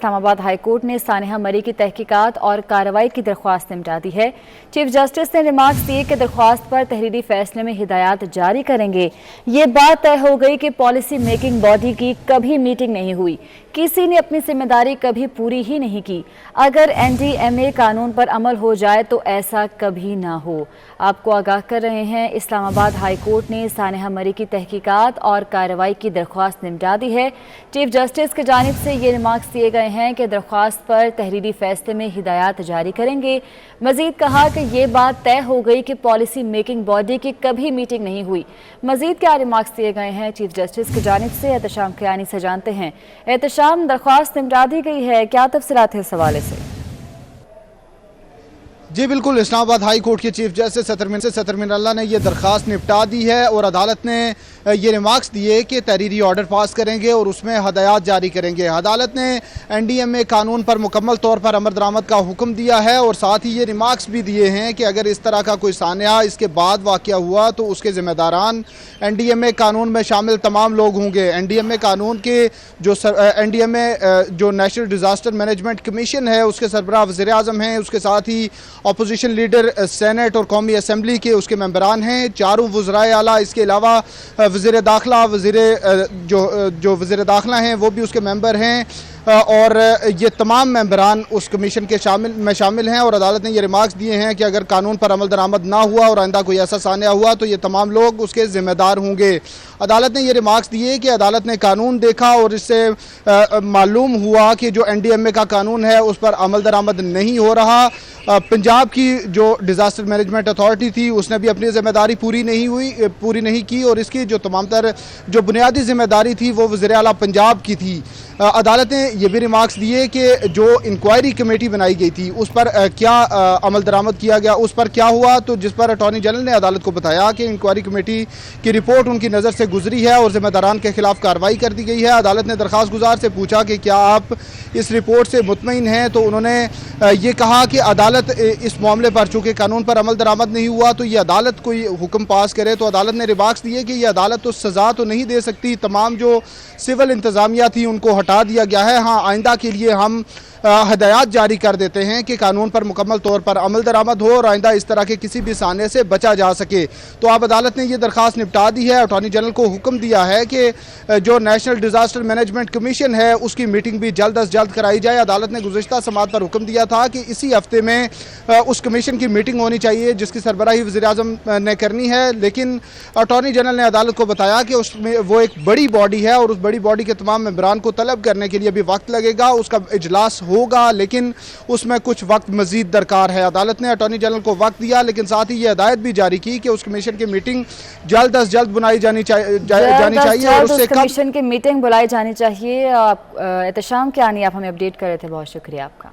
Islamabad high court ने सानिया मरी की तहकीकात और कार्रवाई की दरख्वास्त निपटा दी है। चीफ जस्टिस ने रिमार्क्स दिए कि दरख्वास्त पर तहरीरी फैसले में हिदायत जारी करेंगे। ये बात तय हो गई कि पॉलिसी मेकिंग बॉडी की कभी मीटिंग नहीं हुई, किसी ने अपनी जिम्मेदारी कभी पूरी ही नहीं की। अगर NDMA कानून पर अमल हो जाए तो ऐसा कभी ना हो। आपको आगाह कर रहे हैं, इस्लामाबाद हाई कोर्ट ने सानिया मरी की तहकीकात और कार्रवाई की दरख्वास्त निपटा दी है। चीफ जस्टिस की जानिब से ये रिमार्क्स दिए गए हैं कि दरख्वास्त पर तहरीरी फैसले में हिदायत जारी करेंगे। मजीद कहा कि ये बात तय हो गई कि पॉलिसी मेकिंग बॉडी की कभी मीटिंग नहीं हुई। मजीद क्या रिमार्क्स दिए गए हैं चीफ जस्टिस की जानिब से, एहतशाम कियानी से जानते हैं। एहतशाम, दरख्वास्त निपटा दी गई है, क्या तफसीलात है इस हवाले से? जी बिल्कुल, इस्लामाबाद हाई कोर्ट के चीफ जस्टिस सतर मिनल्ला ने यह दरख्वास्त निपटा दी है और अदालत ने ये रिमार्क्स दिए कि तहरीरी ऑर्डर पास करेंगे और उसमें हदायत जारी करेंगे। अदालत ने NDMA कानून पर मुकम्मल तौर पर अमल दरामद का हुक्म दिया है और साथ ही ये रिमार्क्स भी दिए हैं कि अगर इस तरह का कोई सानिया इसके बाद वाक़या हुआ तो उसके ज़िम्मेदारान NDMA कानून में शामिल तमाम लोग होंगे। NDMA कानून के NDMA जो नेशनल डिज़ास्टर मैनेजमेंट कमीशन है उसके सरबराह वज़ीर-ए-आज़म हैं, उसके साथ ही अपोजिशन लीडर सेनेट और कौमी असम्बली के उसके मेंबरान हैं, चारों वज़राए आला, इसके अलावा वज़ीर दाखिला जो वज़ीर दाखिला हैं वो भी उसके मेंबर हैं और ये तमाम मेंबरान उस कमीशन के शामिल हैं। और अदालत ने ये रिमार्क्स दिए हैं कि अगर कानून पर अमल दरामद ना हुआ और आइंदा कोई ऐसा सानिया हुआ तो ये तमाम लोग उसके ज़िम्मेदार होंगे। अदालत ने ये रिमार्क्स दिए कि अदालत ने कानून देखा और इससे मालूम हुआ कि जो NDMA का कानून है उस पर अमल दरामद नहीं हो रहा। पंजाब की जो डिज़ास्टर मैनेजमेंट अथॉरिटी थी उसने भी अपनी ज़िम्मेदारी पूरी नहीं की और इसकी जो तमाम तर जो बुनियादी ज़िम्मेदारी थी वो वज़ीर आला पंजाब की थी। अदालत ने ये भी रिमार्क्स दिए कि जो इंक्वायरी कमेटी बनाई गई थी उस पर क्या अमल दरामद किया गया, उस पर क्या हुआ, तो जिस पर अटॉर्नी जनरल ने अदालत को बताया कि इंक्वायरी कमेटी की रिपोर्ट उनकी नज़र से गुजरी है और ज़िम्मेदारान के खिलाफ कार्रवाई कर दी गई है। अदालत ने दरख्वास्त गुजार से पूछा कि क्या आप इस रिपोर्ट से मुतमईन हैं, तो उन्होंने ये कहा कि अदालत इस मामले पर चूँकि कानून पर अमल दरामद नहीं हुआ तो ये अदालत कोई हुक्म पास करे। तो अदालत ने रिमार्क्स दिए कि ये अदालत तो सज़ा तो नहीं दे सकती, तमाम जो सिविल इंतज़ामिया थी उनको हटा दिया गया है। हाँ, आइंदा के लिए हम हदायत जारी कर देते हैं कि कानून पर मुकम्मल तौर पर अमल दरामद हो और आइंदा इस तरह के किसी भी साने से बचा जा सके। तो अब अदालत ने यह दरख्वास्त निपटा दी है। अटॉर्नी जनरल को हुक्म दिया है कि जो नेशनल डिज़ास्टर मैनेजमेंट कमीशन है उसकी मीटिंग भी जल्द अज जल्द कराई जाए। अदालत ने गुज़िश्ता समात पर हुक्म दिया था कि इसी हफ्ते में उस कमीशन की मीटिंग होनी चाहिए जिसकी सरबराही वज़ीर-ए-आज़म ने करनी है, लेकिन अटॉर्नी जनरल ने अदालत को बताया कि उसमें वो एक बड़ी बॉडी है और उस बड़ी बॉडी के तमाम मेंबरान को तलब करने के लिए भी वक्त लगेगा, उसका इजलास होगा, लेकिन उसमें कुछ वक्त मजीद दरकार है। अदालत ने अटॉर्नी जनरल को वक्त दिया, लेकिन साथ ही ये हिदायत भी जारी की कि उस कमीशन की मीटिंग जल्द अज जल्द बुलाई जानी चाहिए और उससे कमीशन की मीटिंग बुलाई जानी चाहिए। एहतशाम कियानी आप हमें अपडेट कर रहे थे, बहुत शुक्रिया आपका।